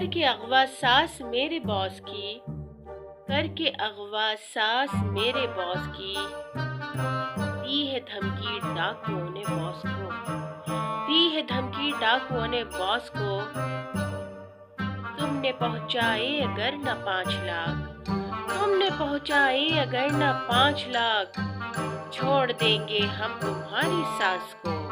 करके अगवा सास मेरे बॉस की, करके अगवा सास मेरे बॉस की, दी है धमकी डाकुओं ने बॉस को, दी है धमकी डाकुओं ने बॉस को। तुमने पहुंचाए अगर न 5 लाख, तुमने पहुंचाए अगर न 5 लाख, छोड़ देंगे हम तुम्हारी सास को।